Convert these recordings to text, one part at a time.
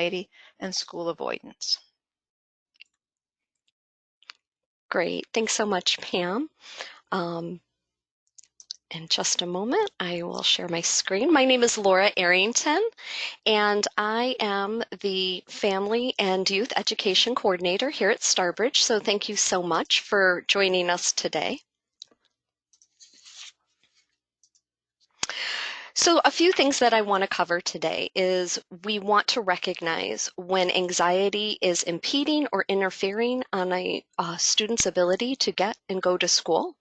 anxiety and school avoidance. Great. Thanks so much, Pam. In just a moment, I will share my screen. My name is Laura Arrington, and I am the Family and Youth Education Coordinator here at Starbridge. So thank you so much for joining us today. So a few things that I want to cover today is we want to recognize when anxiety is impeding or interfering on a student's ability to get and go to school.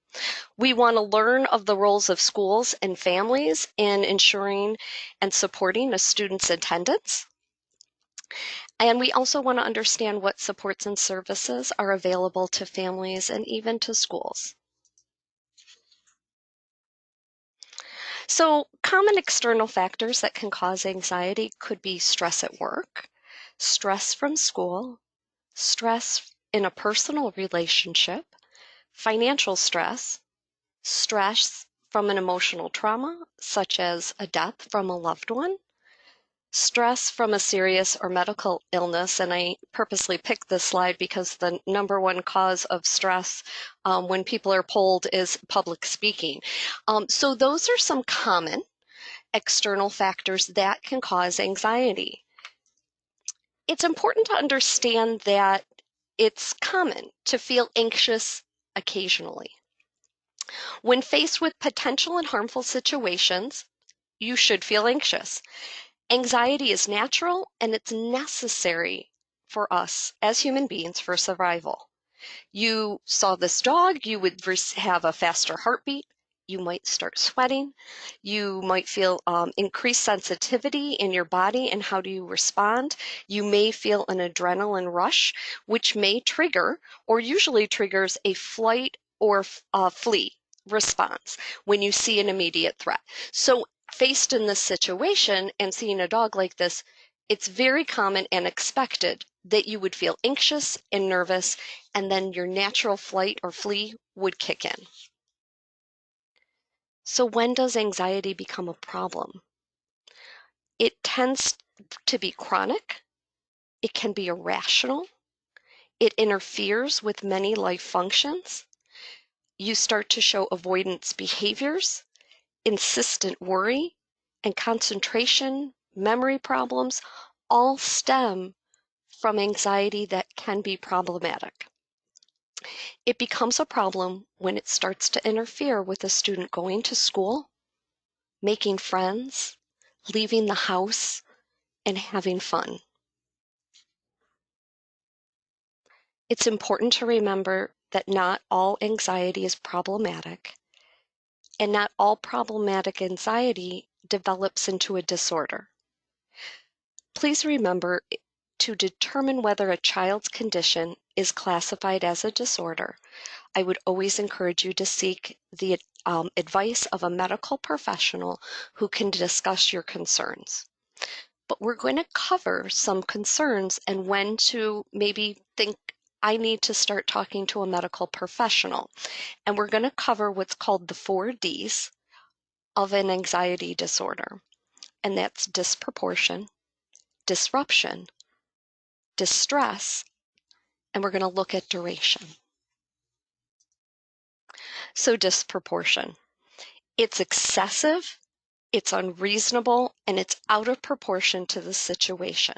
We want to learn of the roles of schools and families in ensuring and supporting a student's attendance. And we also want to understand what supports and services are available to families and even to schools. So common external factors that can cause anxiety could be stress at work, stress from school, stress in a personal relationship, financial stress, stress from an emotional trauma, such as a death from a loved one, stress from a serious or medical illness, and I purposely picked this slide because the number one cause of stress when people are polled is public speaking. So those are some common external factors that can cause anxiety. It's important to understand that it's common to feel anxious occasionally. When faced with potential and harmful situations, you should feel anxious. Anxiety is natural and it's necessary for us as human beings for survival. You saw this dog, you would have a faster heartbeat. You might start sweating. You might feel increased sensitivity in your body and how do you respond. You may feel an adrenaline rush, which may trigger or usually triggers a flight or flee response when you see an immediate threat. So faced in this situation and seeing a dog like this, it's very common and expected that you would feel anxious and nervous, and then your natural flight or flee would kick in. So when does anxiety become a problem? It tends to be chronic. It can be irrational. It interferes with many life functions. You start to show avoidance behaviors, insistent worry, and concentration, memory problems all stem from anxiety that can be problematic. It becomes a problem when it starts to interfere with a student going to school, making friends, leaving the house, and having fun. It's important to remember that not all anxiety is problematic, and not all problematic anxiety develops into a disorder. Please remember to determine whether a child's condition is classified as a disorder. I would always encourage you to seek the advice of a medical professional who can discuss your concerns. But we're going to cover some concerns and when to maybe think I need to start talking to a medical professional. And we're going to cover what's called the 4 Ds of an anxiety disorder. And that's disproportion, disruption, distress, and we're going to look at duration. So disproportion. It's excessive, it's unreasonable, and it's out of proportion to the situation.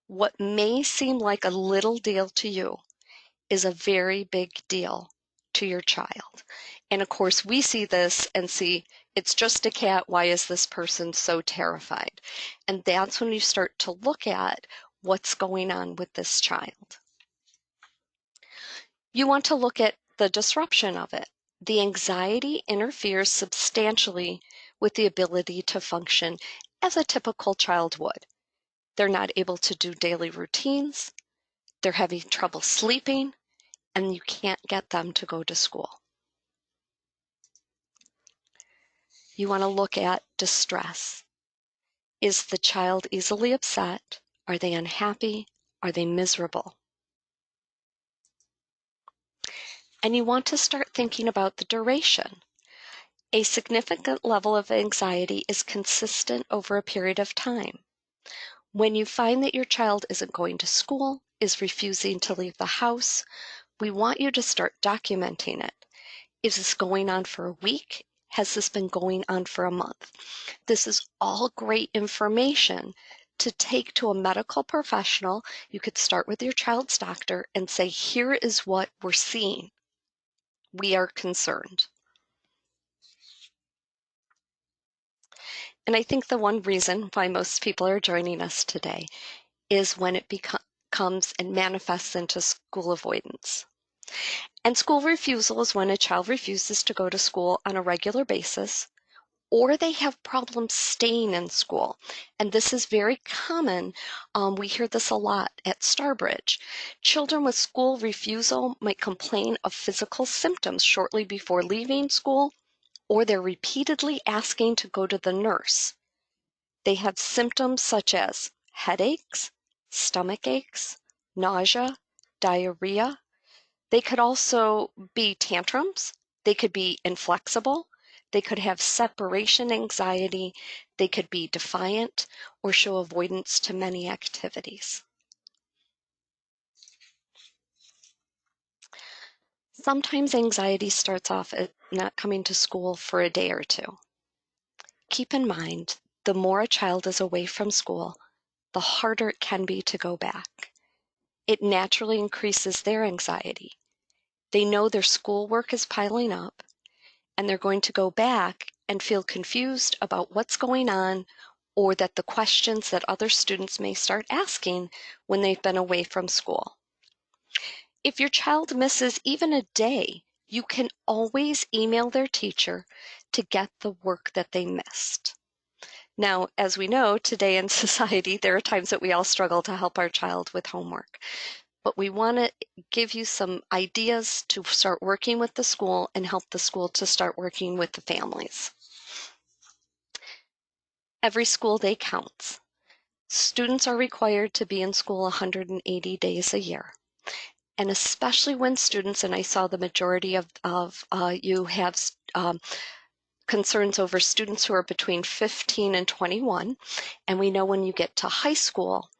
What may seem like a little deal to you is a very big deal to your child. And of course, we see this and see, it's just a cat, why is this person so terrified? And that's when you start to look at what's going on with this child. You want to look at the disruption of it. The anxiety interferes substantially with the ability to function as a typical child would. They're not able to do daily routines, they're having trouble sleeping, and you can't get them to go to school. You want to look at distress. Is the child easily upset? Are they unhappy? Are they miserable? And you want to start thinking about the duration. A significant level of anxiety is consistent over a period of time. When you find that your child isn't going to school, is refusing to leave the house, we want you to start documenting it. Is this going on for a week? Has this been going on for a month? This is all great information to take to a medical professional. You could start with your child's doctor and say, here is what we're seeing. We are concerned. And I think the one reason why most people are joining us today is when it comes and manifests into school avoidance. And school refusal is when a child refuses to go to school on a regular basis, or they have problems staying in school. And this is very common. We hear this a lot at Starbridge. Children with school refusal might complain of physical symptoms shortly before leaving school, or they're repeatedly asking to go to the nurse. They have symptoms such as headaches, stomach aches, nausea, diarrhea. They could also be tantrums. They could be inflexible. They could have separation anxiety. They could be defiant or show avoidance to many activities. Sometimes anxiety starts off at not coming to school for a day or two. Keep in mind, the more a child is away from school, the harder it can be to go back. It naturally increases their anxiety. They know their schoolwork is piling up, and they're going to go back and feel confused about what's going on, or that the questions that other students may start asking when they've been away from school. If your child misses even a day, you can always email their teacher to get the work that they missed. Now, as we know, today in society, there are times that we all struggle to help our child with homework. But we want to give you some ideas to start working with the school and help the school to start working with the families. Every school day counts. Students are required to be in school 180 days a year. And especially when students, and I saw the majority of you have concerns over students who are between 15 and 21. And we know when you get to high school,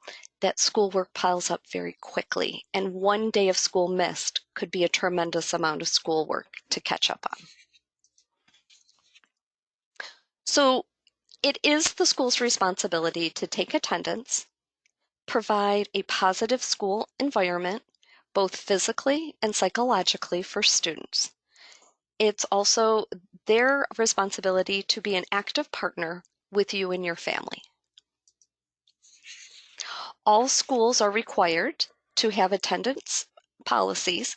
that schoolwork piles up very quickly. And one day of school missed could be a tremendous amount of schoolwork to catch up on. So it is the school's responsibility to take attendance, provide a positive school environment, both physically and psychologically for students. It's also their responsibility to be an active partner with you and your family. All schools are required to have attendance policies,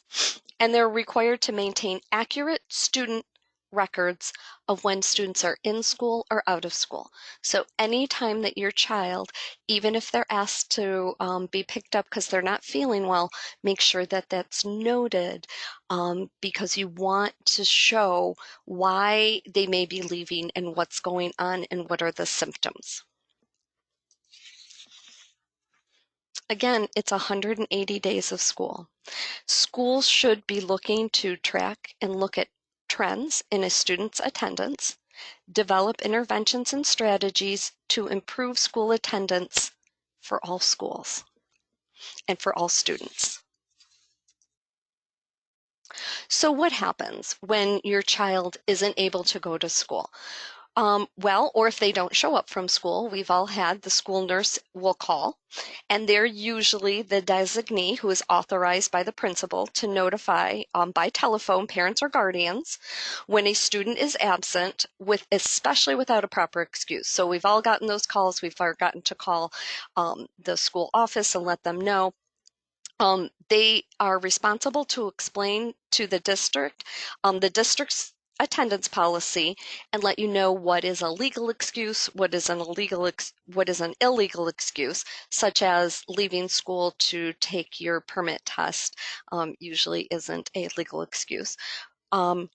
and they're required to maintain accurate student records of when students are in school or out of school. So anytime that your child, even if they're asked to be picked up because they're not feeling well, make sure that that's noted, because you want to show why they may be leaving and what's going on and what are the symptoms. Again, it's 180 days of school. Schools should be looking to track and look at trends in a student's attendance, develop interventions and strategies to improve school attendance for all schools and for all students. So what happens when your child isn't able to go to school? Or if they don't show up from school, we've all had the school nurse will call, and they're usually the designee who is authorized by the principal to notify by telephone parents or guardians when a student is absent, especially without a proper excuse. So we've all gotten those calls. We've gotten to call the school office and let them know. They are responsible to explain to the district's attendance policy and let you know what is a legal excuse, what is an illegal excuse, such as leaving school to take your permit test usually isn't a legal excuse. A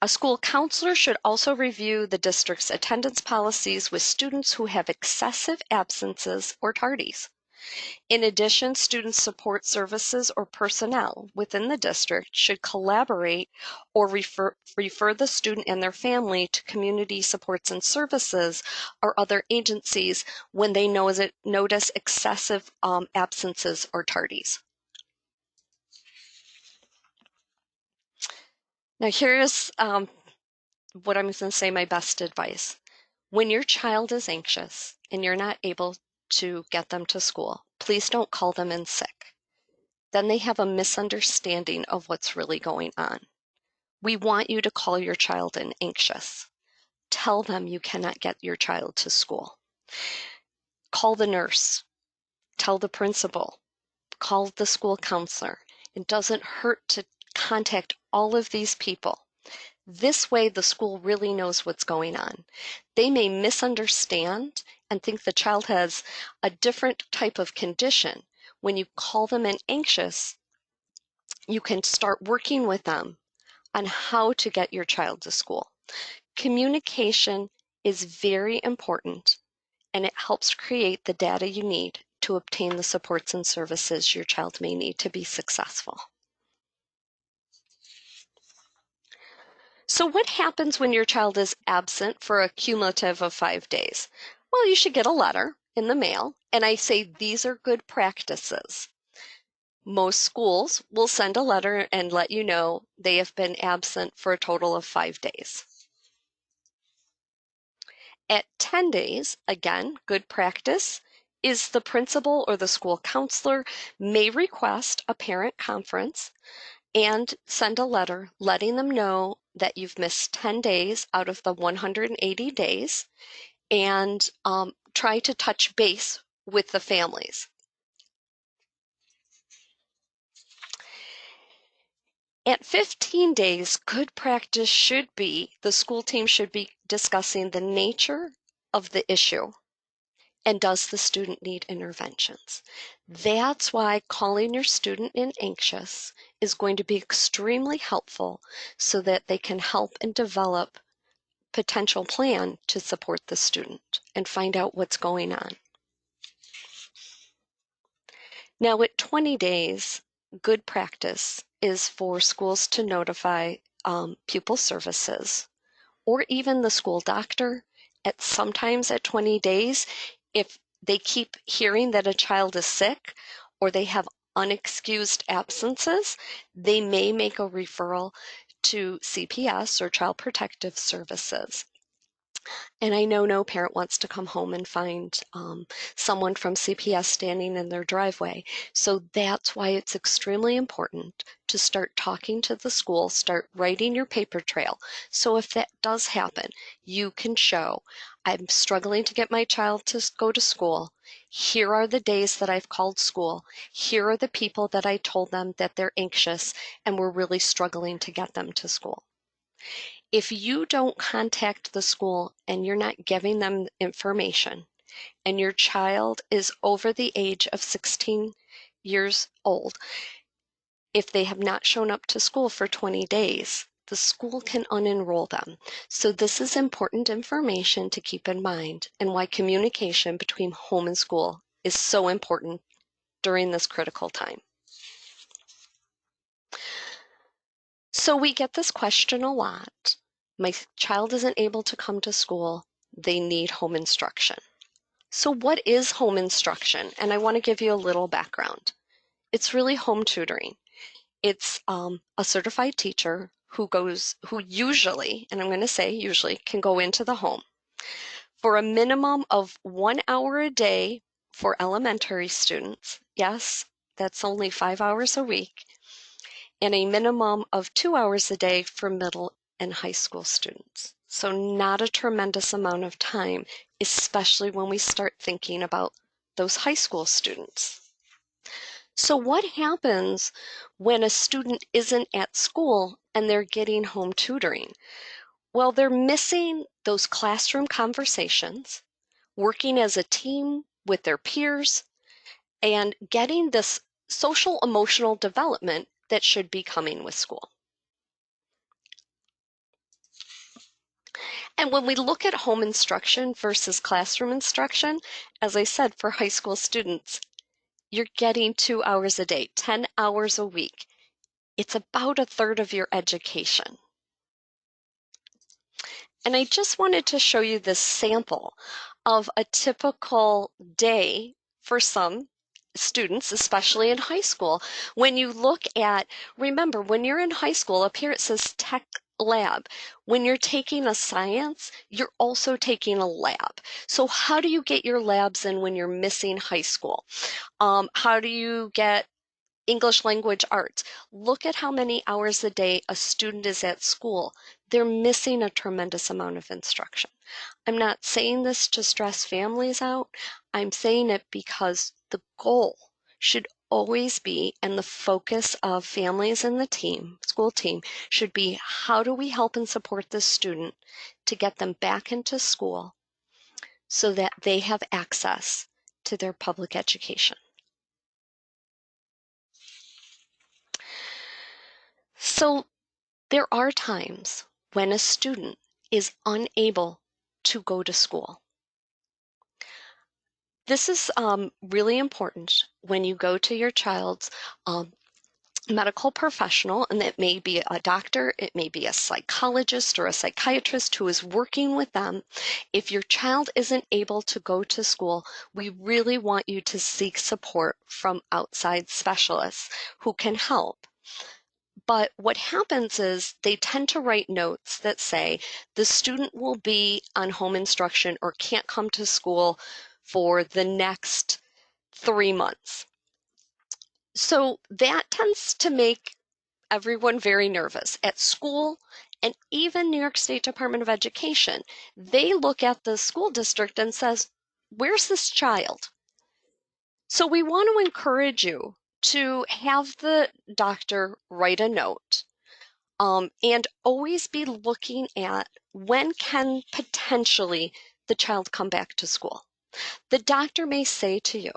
school counselor should also review the district's attendance policies with students who have excessive absences or tardies. In addition, student support services or personnel within the district should collaborate or refer the student and their family to community supports and services or other agencies when they notice excessive absences or tardies. Now here's what I'm going to say my best advice. When your child is anxious and you're not able to get them to school, please don't call them in sick. Then they have a misunderstanding of what's really going on. We want you to call your child in anxious. Tell them you cannot get your child to school. Call the nurse. Tell the principal. Call the school counselor. It doesn't hurt to contact all of these people. This way, the school really knows what's going on. They may misunderstand and think the child has a different type of condition. When you call them in anxious, you can start working with them on how to get your child to school. Communication is very important, and it helps create the data you need to obtain the supports and services your child may need to be successful. So what happens when your child is absent for a cumulative of 5 days? Well, you should get a letter in the mail, and I say these are good practices. Most schools will send a letter and let you know they have been absent for a total of 5 days. At 10 days, again, good practice is the principal or the school counselor may request a parent conference and send a letter letting them know that you've missed 10 days out of the 180 days and try to touch base with the families. At 15 days, good practice should be the school team should be discussing the nature of the issue and does the student need interventions. That's why calling your student in anxious is going to be extremely helpful so that they can help and develop potential plan to support the student and find out what's going on. Now at 20 days, good practice is for schools to notify pupil services or even the school doctor sometimes at 20 days if they keep hearing that a child is sick or they have unexcused absences, they may make a referral to CPS or Child Protective Services. And I know no parent wants to come home and find someone from CPS standing in their driveway. So that's why it's extremely important to start talking to the school, start writing your paper trail. So if that does happen, you can show, I'm struggling to get my child to go to school. Here are the days that I've called school. Here are the people that I told them that they're anxious and we're really struggling to get them to school. If you don't contact the school and you're not giving them information, and your child is over the age of 16 years old, if they have not shown up to school for 20 days, the school can unenroll them. So this is important information to keep in mind and why communication between home and school is so important during this critical time. So we get this question a lot. My child isn't able to come to school. They need home instruction. So what is home instruction? And I want to give you a little background. It's really home tutoring. It's a certified teacher who usually, and I'm going to say usually, can go into the home for a minimum of 1 hour a day for elementary students. Yes, that's only 5 hours a week. And a minimum of 2 hours a day for middle and high school students. So not a tremendous amount of time, especially when we start thinking about those high school students. So what happens when a student isn't at school and they're getting home tutoring? Well, they're missing those classroom conversations, working as a team with their peers, and getting this social emotional development that should be coming with school. And when we look at home instruction versus classroom instruction, as I said, for high school students, you're getting 2 hours a day, 10 hours a week. It's about a third of your education. And I just wanted to show you this sample of a typical day for some students, especially in high school. When you look at, remember, when you're in high school, up here it says tech lab. When you're taking a science, you're also taking a lab. So how do you get your labs in when you're missing high school? How do you get English language arts? Look at how many hours a day a student is at school. They're missing a tremendous amount of instruction. I'm not saying this to stress families out. I'm saying it because the goal should always be, and the focus of families and the team, school team, should be, how do we help and support this student to get them back into school so that they have access to their public education? So there are times when a student is unable to go to school. This is really important when you go to your child's medical professional, and it may be a doctor, it may be a psychologist or a psychiatrist who is working with them. If your child isn't able to go to school, we really want you to seek support from outside specialists who can help. But what happens is they tend to write notes that say the student will be on home instruction or can't come to school for the next 3 months. So that tends to make everyone very nervous. At school, and even New York State Department of Education, they look at the school district and says, where's this child? So we want to encourage you to have the doctor write a note. And always be looking at when can potentially the child come back to school. The doctor may say to you,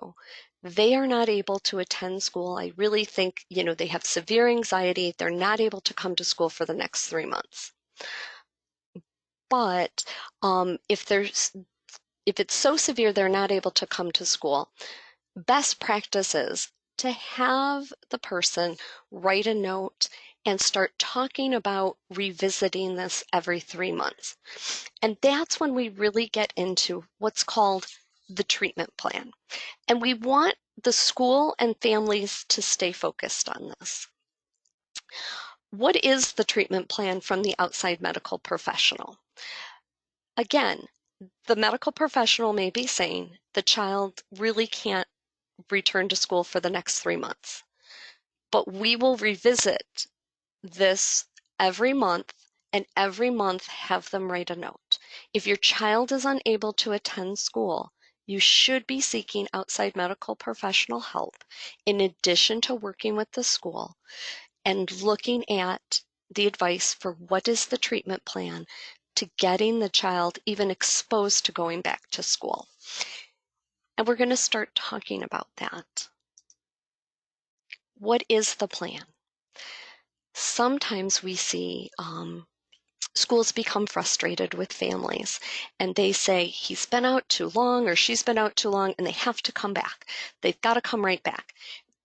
they are not able to attend school. I really think, they have severe anxiety. They're not able to come to school for the next 3 months. But if it's so severe they're not able to come to school, best practice is to have the person write a note and start talking about revisiting this every 3 months. And that's when we really get into what's called the treatment plan. And we want the school and families to stay focused on this. What is the treatment plan from the outside medical professional? Again, the medical professional may be saying the child really can't return to school for the next 3 months. But we will revisit this every month, and every month have them write a note. If your child is unable to attend school, you should be seeking outside medical professional help in addition to working with the school and looking at the advice for what is the treatment plan to getting the child even exposed to going back to school. And we're going to start talking about that. What is the plan? Sometimes we see schools become frustrated with families and they say, he's been out too long or she's been out too long and they have to come back. They've got to come right back.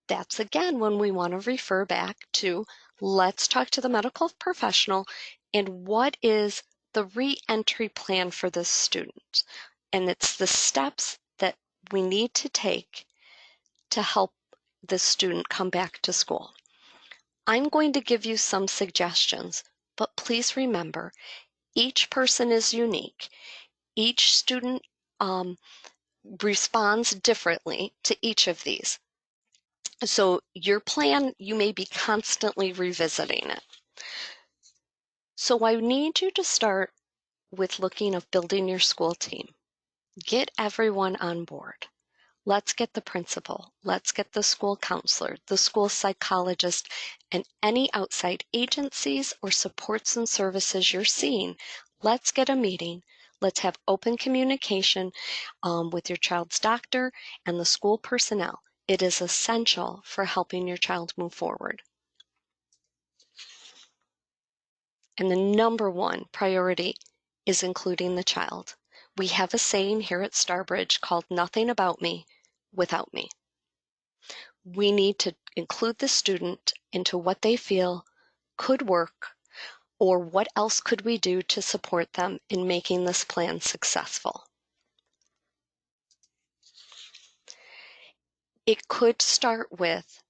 That's again when we want to refer back to, let's talk to the medical professional and what is the re-entry plan for this student. And it's the steps that we need to take to help the student come back to school. I'm going to give you some suggestions, but please remember, each person is unique. Each student responds differently to each of these. So your plan, you may be constantly revisiting it. So I need you to start with looking at building your school team. Get everyone on board. Let's get the principal, let's get the school counselor, the school psychologist, and any outside agencies or supports and services you're seeing. Let's get a meeting. Let's have open communication with your child's doctor and the school personnel. It is essential for helping your child move forward. And the number one priority is including the child. We have a saying here at Starbridge called "Nothing about me without me." we need to include the student into what they feel could work, or what else could we do to support them in making this plan successful. It could start with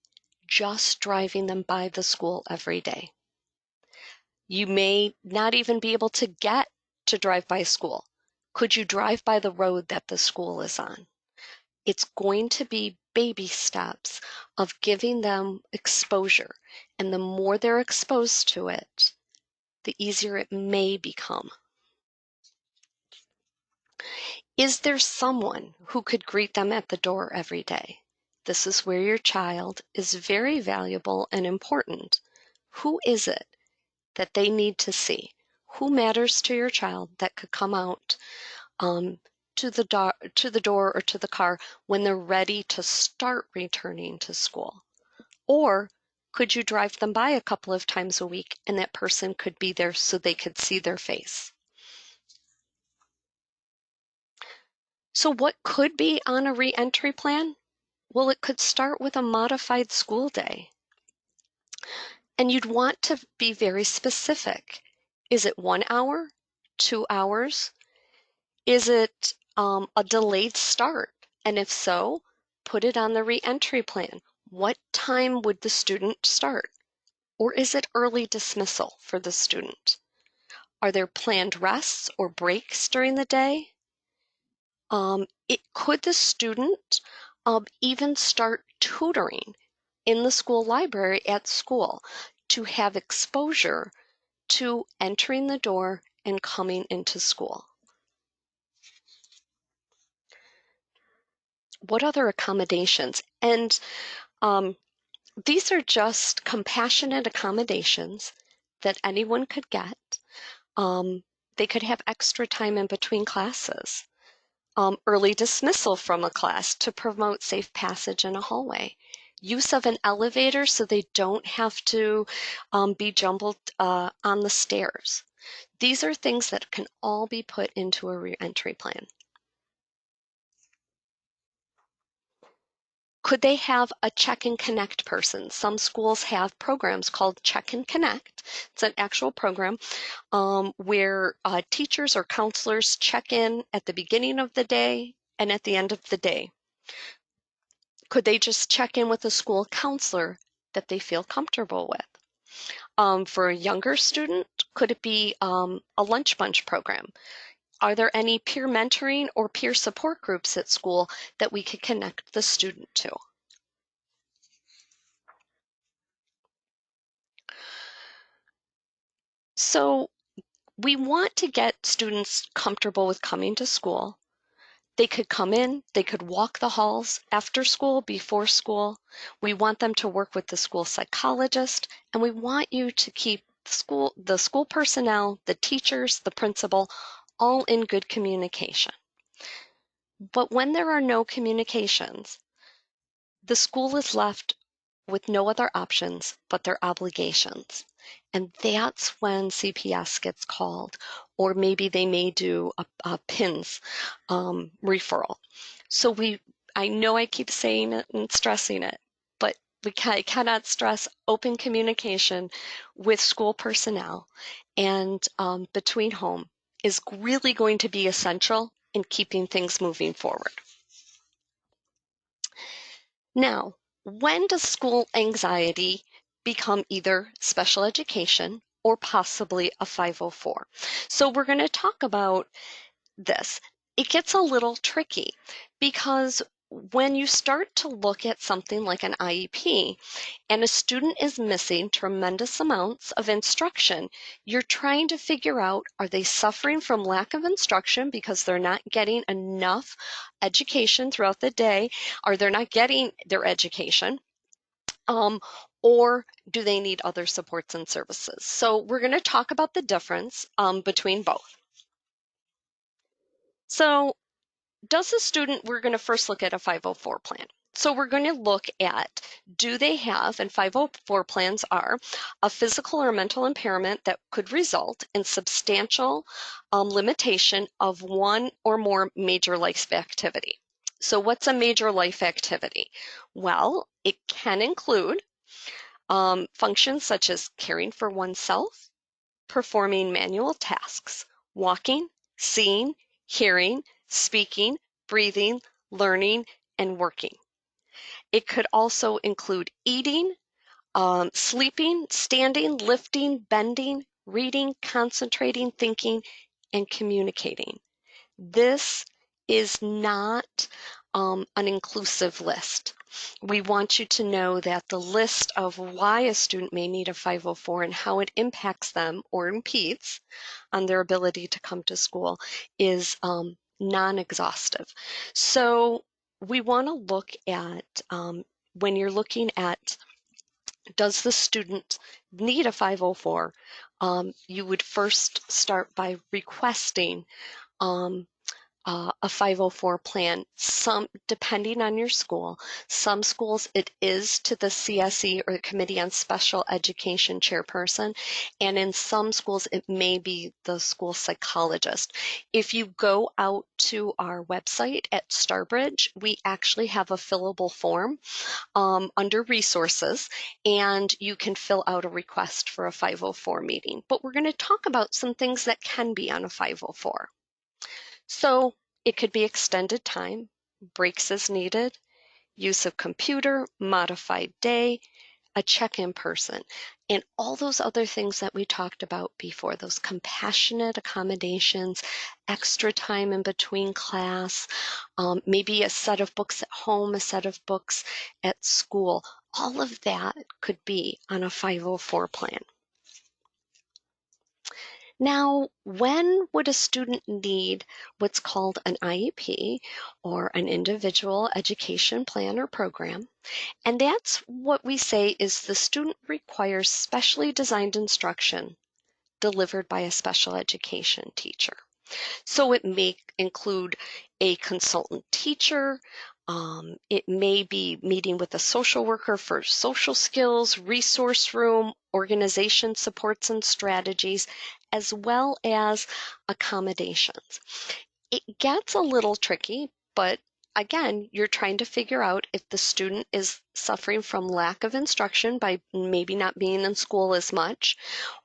just driving them by the school every day. You may not even be able to get to drive by school. Could you drive by the road that the school is on? It's going to be baby steps of giving them exposure. And the more they're exposed to it, the easier it may become. Is there someone who could greet them at the door every day? This is where your child is very valuable and important. Who is it that they need to see? Who matters to your child that could come out to the door or to the car when they're ready to start returning to school? Or could you drive them by a couple of times a week and that person could be there so they could see their face? So what could be on a reentry plan? Well, it could start with a modified school day. And you'd want to be very specific. Is it 1 hour, 2 hours? Is it a delayed start? And if so, put it on the reentry plan. What time would the student start? Or is it early dismissal for the student? Are there planned rests or breaks during the day? Could the student even start tutoring in the school library at school to have exposure to entering the door and coming into school? What other accommodations? And these are just compassionate accommodations that anyone could get. They could have extra time in between classes. Early dismissal from a class to promote safe passage in a hallway. Use of an elevator so they don't have to be jumbled on the stairs. These are things that can all be put into a reentry plan. Could they have a check and connect person? Some schools have programs called Check and Connect. It's an actual program where teachers or counselors check in at the beginning of the day and at the end of the day. Could they just check in with a school counselor that they feel comfortable with? For a younger student, could it be a lunch bunch program? Are there any peer mentoring or peer support groups at school that we could connect the student to? So we want to get students comfortable with coming to school. They could come in, they could walk the halls after school, before school. We want them to work with the school psychologist, and we want you to keep the school personnel, the teachers, the principal, all in good communication. But when there are no communications, the school is left with no other options but their obligations. And that's when CPS gets called, or maybe they may do a PINS referral. So I know I keep saying it and stressing it, but I cannot stress open communication with school personnel and between home is really going to be essential in keeping things moving forward. Now, when does school anxiety become either special education or possibly a 504? So we're going to talk about this. It gets a little tricky because when you start to look at something like an IEP and a student is missing tremendous amounts of instruction, you're trying to figure out, are they suffering from lack of instruction because they're not getting enough education throughout the day? Are they not getting their education? Or do they need other supports and services? So we're going to talk about the difference between both. So does the student, we're going to first look at a 504 plan. So we're going to look at, do they have, and 504 plans are, a physical or mental impairment that could result in substantial limitation of one or more major life activity. So what's a major life activity? Well, it can include functions such as caring for oneself, performing manual tasks, walking, seeing, hearing, speaking, breathing, learning, and working. It could also include eating, sleeping, standing, lifting, bending, reading, concentrating, thinking, and communicating. This is not an inclusive list. We want you to know that the list of why a student may need a 504 and how it impacts them or impedes on their ability to come to school is non-exhaustive. So we want to look at when you're looking at does the student need a 504, you would first start by requesting um, a 504 plan. Some, depending on your school, some schools it is to the CSE or the Committee on Special Education chairperson, and in some schools it may be the school psychologist. If you go out to our website at Starbridge, we actually have a fillable form under resources, and you can fill out a request for a 504 meeting. But we're going to talk about some things that can be on a 504. So it could be extended time, breaks as needed, use of computer, modified day, a check-in person, and all those other things that we talked about before, those compassionate accommodations, extra time in between class, maybe a set of books at home, a set of books at school. All of that could be on a 504 plan. Now, when would a student need what's called an IEP or an individual education plan or program? And that's what we say is the student requires specially designed instruction delivered by a special education teacher. So it may include a consultant teacher. It may be meeting with a social worker for social skills, resource room, organization supports and strategies, as well as accommodations. It gets a little tricky, but again, you're trying to figure out if the student is suffering from lack of instruction by maybe not being in school as much,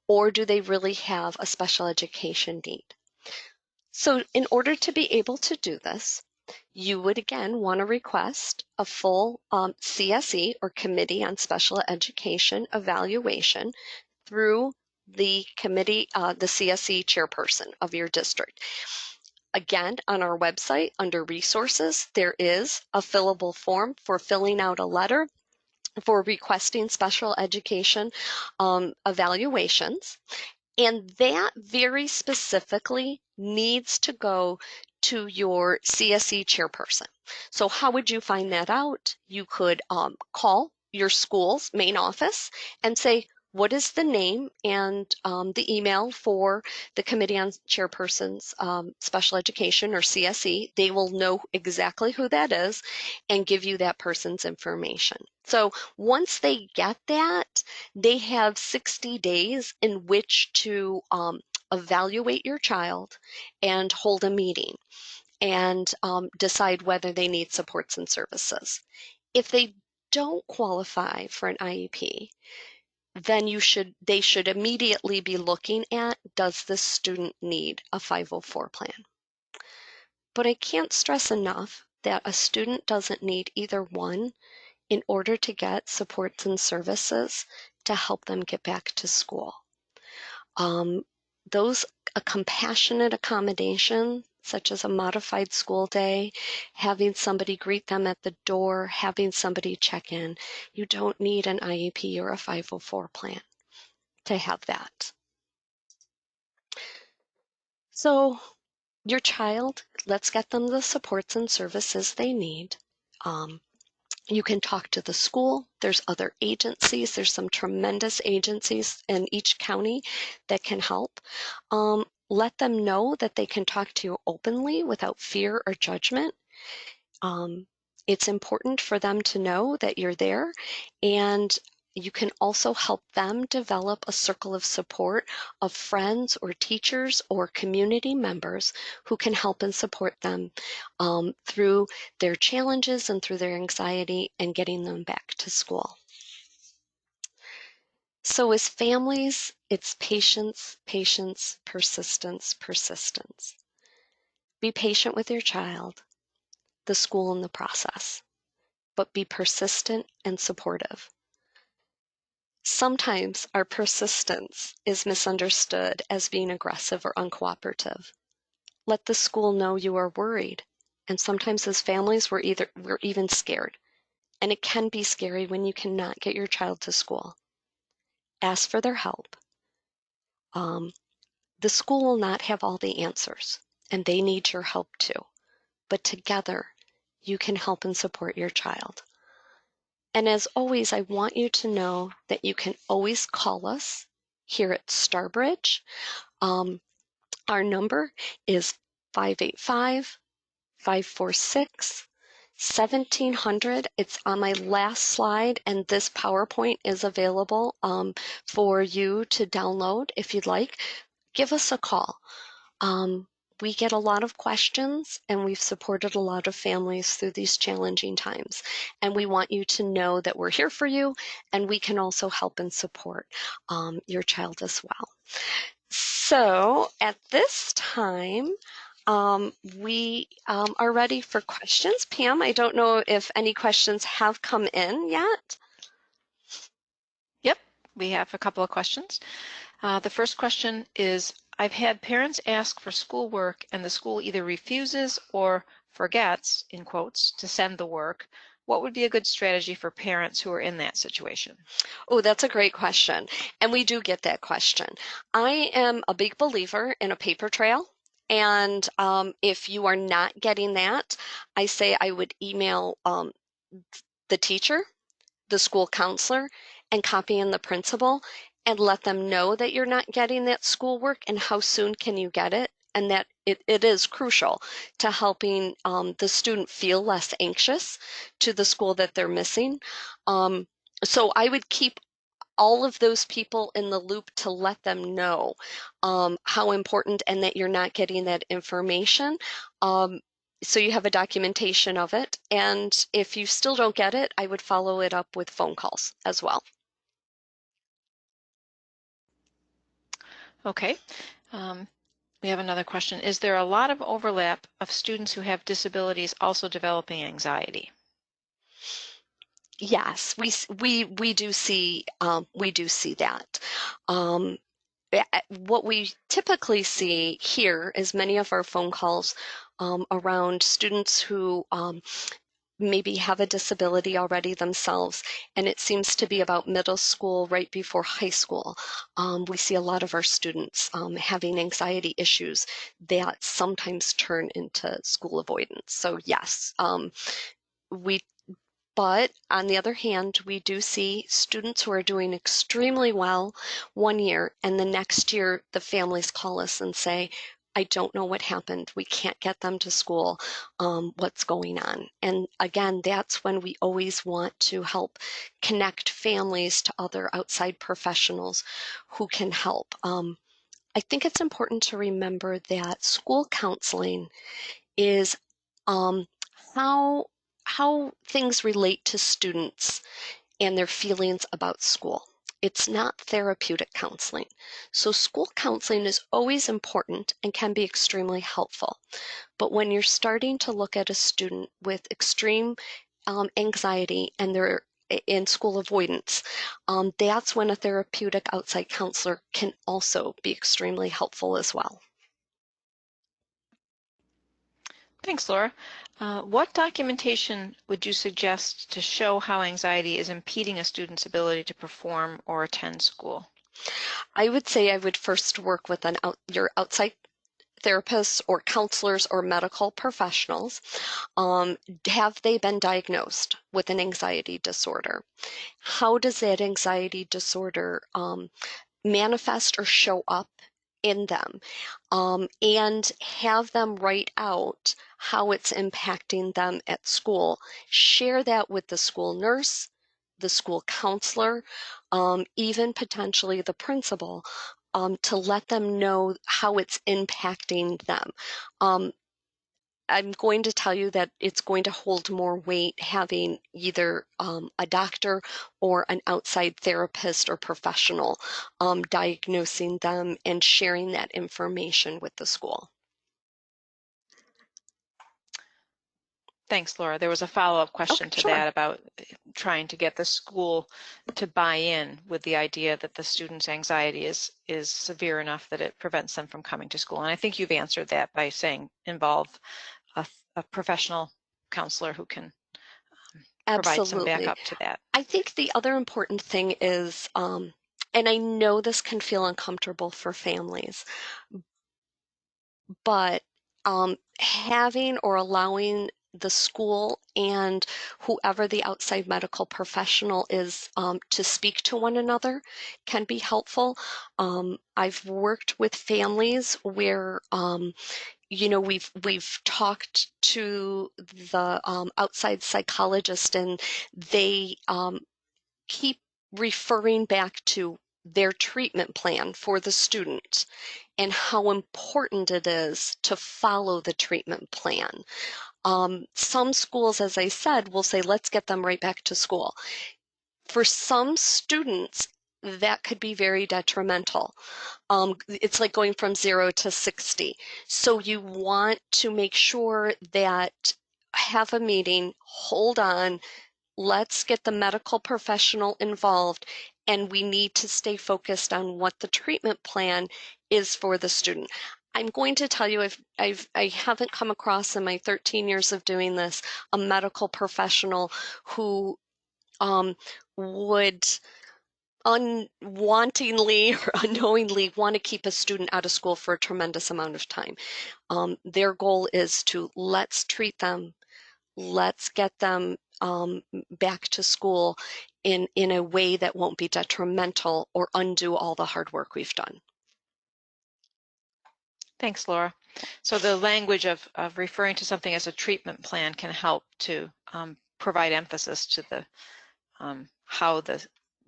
or do they really have a special education need? So in order to be able to do this, you would again want to request a full CSE or Committee on Special Education evaluation through the committee, the CSE chairperson of your district. Again, on our website under resources, there is a fillable form for filling out a letter for requesting special education evaluations. And that very specifically needs to go to your CSE chairperson. So how would you find that out? You could call your school's main office and say, what is the name and the email for the Committee on Chairperson's Special Education or CSE? They will know exactly who that is and give you that person's information. So once they get that, they have 60 days in which to evaluate your child and hold a meeting and decide whether they need supports and services. If they don't qualify for an IEP, then they should immediately be looking at, does this student need a 504 plan? But I can't stress enough that a student doesn't need either one in order to get supports and services to help them get back to school. Those a compassionate accommodation, such as a modified school day, having somebody greet them at the door, having somebody check in. You don't need an IEP or a 504 plan to have that. So your child, let's get them the supports and services they need. You can talk to the school. There's other agencies. There's some tremendous agencies in each county that can help. Let them know that they can talk to you openly without fear or judgment. It's important for them to know that you're there. And You can also help them develop a circle of support of friends or teachers or community members who can help and support them through their challenges and through their anxiety and getting them back to school. So as families, it's patience, patience, persistence, persistence. Be patient with your child, the school, and the process, but be persistent and supportive. Sometimes our persistence is misunderstood as being aggressive or uncooperative. Let the school know you are worried. And sometimes as families, we're even scared. And it can be scary when you cannot get your child to school. Ask for their help. The school will not have all the answers, and they need your help too. But together, you can help and support your child. And as always, I want you to know that you can always call us here at Starbridge. Our number is 585 546 1700. It's on my last slide, and this PowerPoint is available for you to download if you'd like. Give us a call. We get a lot of questions, and we've supported a lot of families through these challenging times. And we want you to know that we're here for you, and we can also help and support your child as well. So at this time, we are ready for questions. Pam, I don't know if any questions have come in yet. Yep, we have a couple of questions. The first question is, I've had parents ask for schoolwork and the school either refuses or forgets, in quotes, to send the work. What would be a good strategy for parents who are in that situation? Oh, that's a great question. And we do get that question. I am a big believer in a paper trail. And if you are not getting that, I say I would email the teacher, the school counselor, and copy in the principal and let them know that you're not getting that schoolwork and how soon can you get it. And that it is crucial to helping the student feel less anxious to the school that they're missing. So I would keep all of those people in the loop to let them know how important and that you're not getting that information. So you have a documentation of it. And if you still don't get it, I would follow it up with phone calls as well. Okay. We have another question. Is there a lot of overlap of students who have disabilities also developing anxiety? Yes, we do see that. What we typically see here is many of our phone calls around students who maybe have a disability already themselves, and it seems to be about middle school, right before high school. We see a lot of our students having anxiety issues that sometimes turn into school avoidance. So yes, we but on the other hand, we do see students who are doing extremely well one year, and the next year the families call us and say, I don't know what happened. We can't get them to school. What's going on? And again, that's when we always want to help connect families to other outside professionals who can help. I think it's important to remember that school counseling is um, how things relate to students and their feelings about school. It's not therapeutic counseling. So school counseling is always important and can be extremely helpful. But when you're starting to look at a student with extreme anxiety and they're in school avoidance, that's when a therapeutic outside counselor can also be extremely helpful as well. Thanks, Laura. What documentation would you suggest to show how anxiety is impeding a student's ability to perform or attend school? I would say I would first work with your outside therapists or counselors or medical professionals. Have they been diagnosed with an anxiety disorder? How does that anxiety disorder manifest or show up in them? And have them write out how it's impacting them at school. Share that with the school nurse, the school counselor, even potentially the principal, to let them know how it's impacting them. I'm going to tell you that it's going to hold more weight having either a doctor or an outside therapist or professional diagnosing them and sharing that information with the school. Thanks, Laura. There was a follow-up Oh, question to sure. that about trying to get the school to buy in with the idea that the student's anxiety is severe enough that it prevents them from coming to school. And I think you've answered that by saying involve a professional counselor who can provide some Absolutely. backup to that. I think the other important thing is, and I know this can feel uncomfortable for families, but having or allowing the school and whoever the outside medical professional is to speak to one another can be helpful. I've worked with families where we've talked to the outside psychologist, and they keep referring back to their treatment plan for the student and how important it is to follow the treatment plan. Some schools, as I said, will say, let's get them right back to school. For some students, that could be very detrimental. It's like going from 0 to 60. So you want to make sure that have a meeting, hold on, let's get the medical professional involved, and we need to stay focused on what the treatment plan is for the student. I'm going to tell you, I haven't come across in my 13 years of doing this a medical professional who would unwantingly or unknowingly want to keep a student out of school for a tremendous amount of time. Their goal is to let's treat them, let's get them back to school in a way that won't be detrimental or undo all the hard work we've done. Thanks, Laura. So the language of referring to something as a treatment plan can help to provide emphasis to the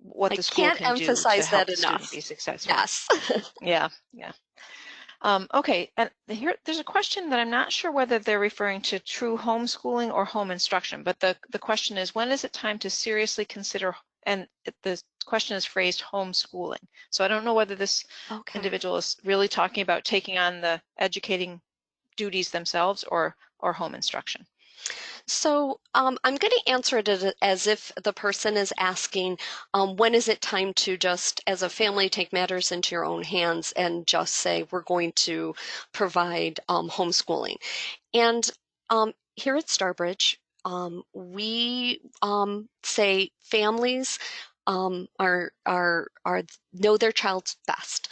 what I the school can't can do to emphasize help that the student enough. be successful. Yes. Yeah, yeah. Okay, and there's a question that I'm not sure whether they're referring to true homeschooling or home instruction, but the question is, when is it time to seriously consider, and the question is phrased homeschooling. So I don't know whether this individual is really talking about taking on the educating duties themselves or home instruction. So I'm going to answer it as if the person is asking, when is it time to just, as a family, take matters into your own hands and just say, we're going to provide homeschooling? And here at Starbridge, we say families are know their child's best.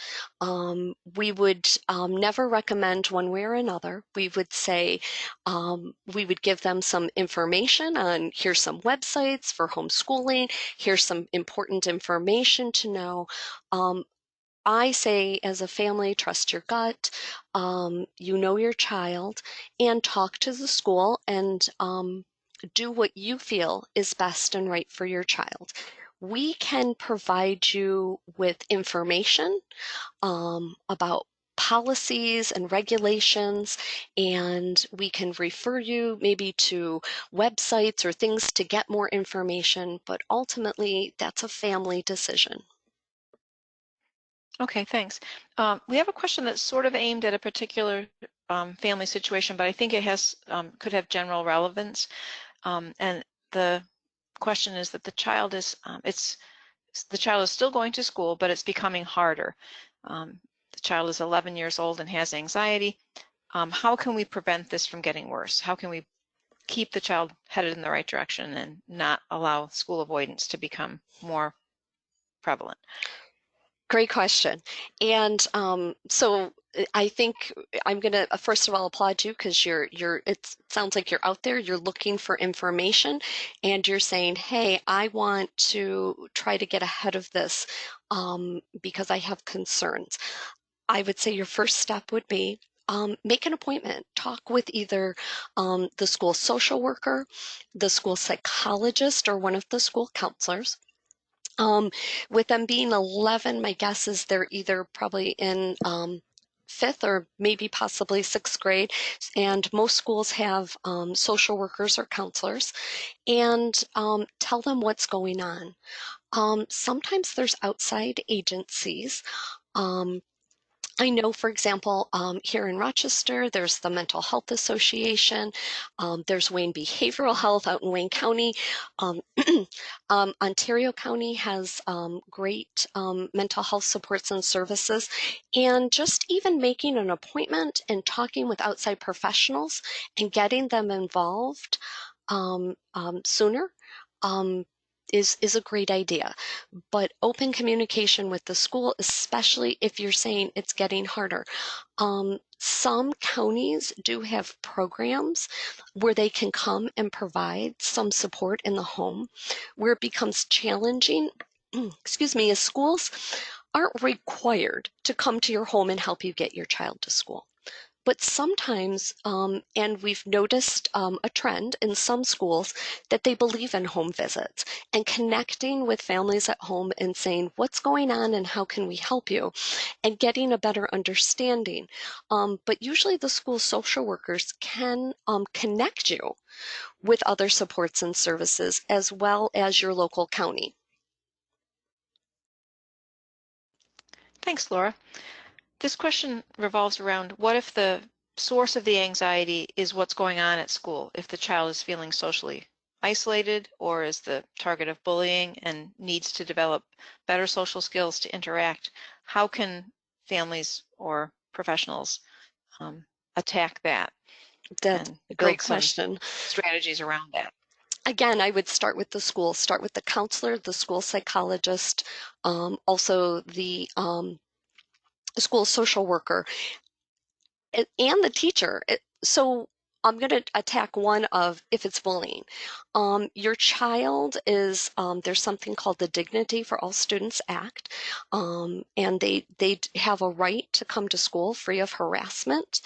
We would never recommend one way or another. We would say we would give them some information on here's some websites for homeschooling. Here's some important information to know. I say, as a family, trust your gut. You know your child, and talk to the school and do what you feel is best and right for your child. We can provide you with information about policies and regulations, and we can refer you maybe to websites or things to get more information, but ultimately that's a family decision. Okay, thanks. We have a question that's sort of aimed at a particular family situation, but I think it could have general relevance. And the question is that the child is still going to school, but it's becoming harder. The child is 11 years old and has anxiety. How can we prevent this from getting worse? How can we keep the child headed in the right direction and not allow school avoidance to become more prevalent? Great question. And so I think I'm going to first of all applaud you because it sounds like you're out there, you're looking for information, and you're saying, hey, I want to try to get ahead of this because I have concerns. I would say your first step would be make an appointment. Talk with either the school social worker, the school psychologist, or one of the school counselors. With them being 11, my guess is they're either probably in fifth or maybe possibly sixth grade. And most schools have social workers or counselors, and tell them what's going on. Sometimes there's outside agencies. Um, I know, for example, here in Rochester, there's the Mental Health Association. There's Wayne Behavioral Health out in Wayne County. Um, Ontario County has great mental health supports and services. And just even making an appointment and talking with outside professionals and getting them involved sooner is a great idea. But open communication with the school, especially if you're saying it's getting harder. Some counties do have programs where they can come and provide some support in the home. Where it becomes challenging, excuse me, is schools aren't required to come to your home and help you get your child to school. But sometimes, and we've noticed a trend in some schools that they believe in home visits and connecting with families at home and saying, what's going on and how can we help you? And getting a better understanding. But usually the school social workers can connect you with other supports and services as well as your local county. Thanks, Laura. This question revolves around what if the source of the anxiety is what's going on at school, if the child is feeling socially isolated or is the target of bullying and needs to develop better social skills to interact, how can families or professionals attack that That's and a great build some question. strategies around that? Again, I would start with the school, start with the counselor, the school psychologist, also the school social worker, and the teacher. So I'm going to attack one of if it's bullying. Your child is, there's something called the Dignity for All Students Act, and they have a right to come to school free of harassment.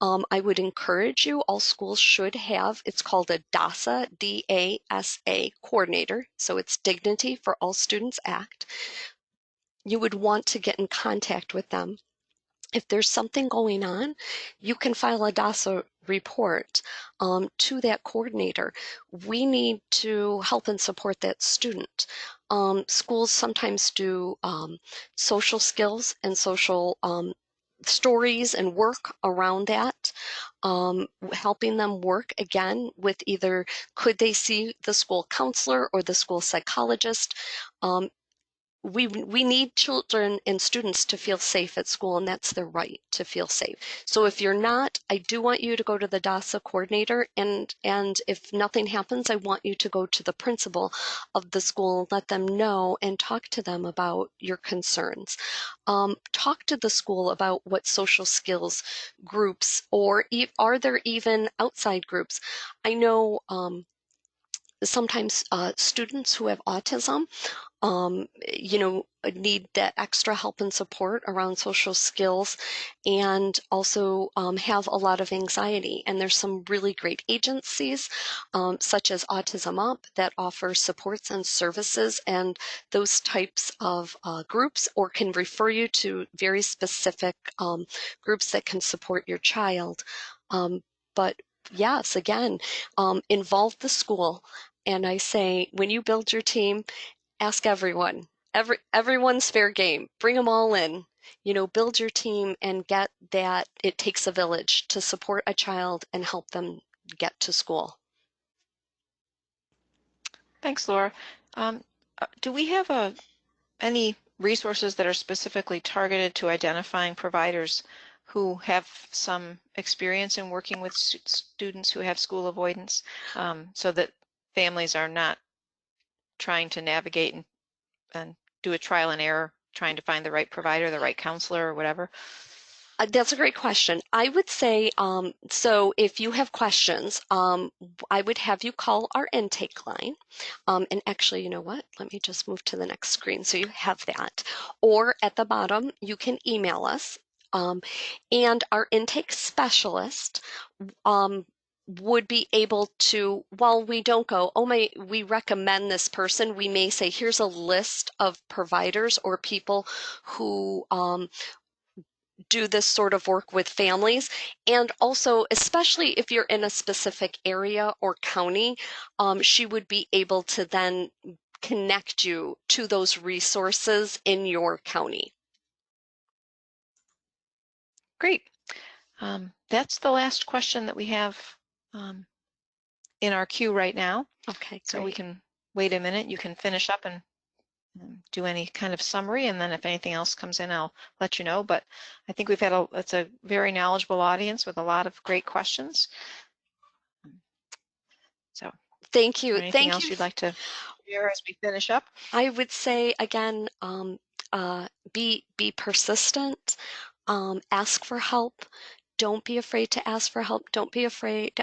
I would encourage you, all schools should have, it's called a DASA, D-A-S-A coordinator. So it's Dignity for All Students Act. You would want to get in contact with them. If there's something going on, you can file a DASA report to that coordinator. We need to help and support that student. Schools sometimes do social skills and social stories and work around that, helping them work again with either could they see the school counselor or the school psychologist. We need children and students to feel safe at school, and that's their right to feel safe. So if you're not, I do want you to go to the DASA coordinator, and if nothing happens, I want you to go to the principal of the school, let them know, and talk to them about your concerns. Talk to the school about what social skills groups, or are there even outside groups? I know sometimes students who have autism need that extra help and support around social skills, and also have a lot of anxiety. And there's some really great agencies, such as Autism Up, that offer supports and services and those types of groups, or can refer you to very specific groups that can support your child. But yes, again, involve the school. And I say, when you build your team, ask everyone. Everyone's fair game. Bring them all in. Build your team and get that it takes a village to support a child and help them get to school. Thanks, Laura. Do we have any resources that are specifically targeted to identifying providers who have some experience in working with students who have school avoidance, so that families are not trying to navigate and do a trial and error, trying to find the right provider, the right counselor, or whatever? That's a great question. I would say, so if you have questions, I would have you call our intake line. And actually, you know what? Let me just move to the next screen so you have that. Or at the bottom, you can email us. And our intake specialist would be able to, while we don't go, we recommend this person, we may say, here's a list of providers or people who do this sort of work with families. And also, especially if you're in a specific area or county, she would be able to then connect you to those resources in your county. Great. That's the last question that we have in our queue right now. Okay, So we great. can wait a minute. You can finish up and do any kind of summary, and then if anything else comes in, I'll let you know. But I think it's a very knowledgeable audience with a lot of great questions. So Thank is there you. anything Thank else you. you'd like to share as we finish up? I would say again, be persistent. Ask for help. Don't be afraid to ask for help. Don't be afraid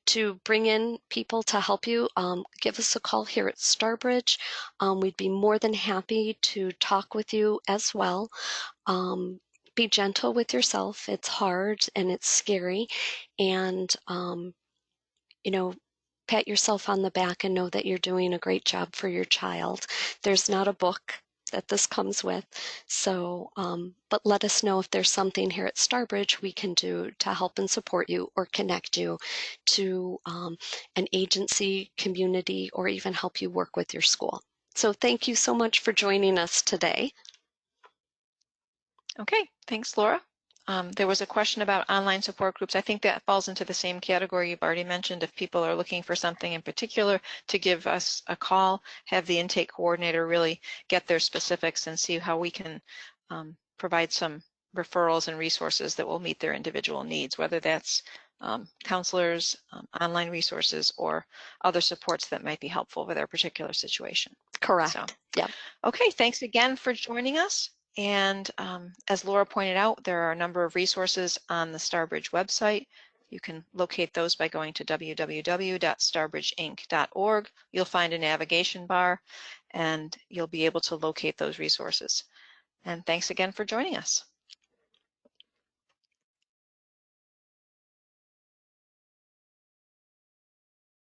to bring in people to help you. Give us a call here at Starbridge. We'd be more than happy to talk with you as well. Be gentle with yourself. It's hard and it's scary. And, you know, pat yourself on the back and know that you're doing a great job for your child. There's not a book that this comes with. So, but let us know if there's something here at Starbridge we can do to help and support you or connect you to an agency, community, or even help you work with your school. So thank you so much for joining us today. Okay, thanks, Laura. There was a question about online support groups. I think that falls into the same category you've already mentioned. If people are looking for something in particular, to give us a call, have the intake coordinator really get their specifics and see how we can provide some referrals and resources that will meet their individual needs, whether that's counselors, online resources, or other supports that might be helpful for their particular situation. Correct. So, yeah. Okay, thanks again for joining us. And as Laura pointed out, there are a number of resources on the Starbridge website. You can locate those by going to www.starbridgeinc.org. You'll find a navigation bar and you'll be able to locate those resources. And thanks again for joining us.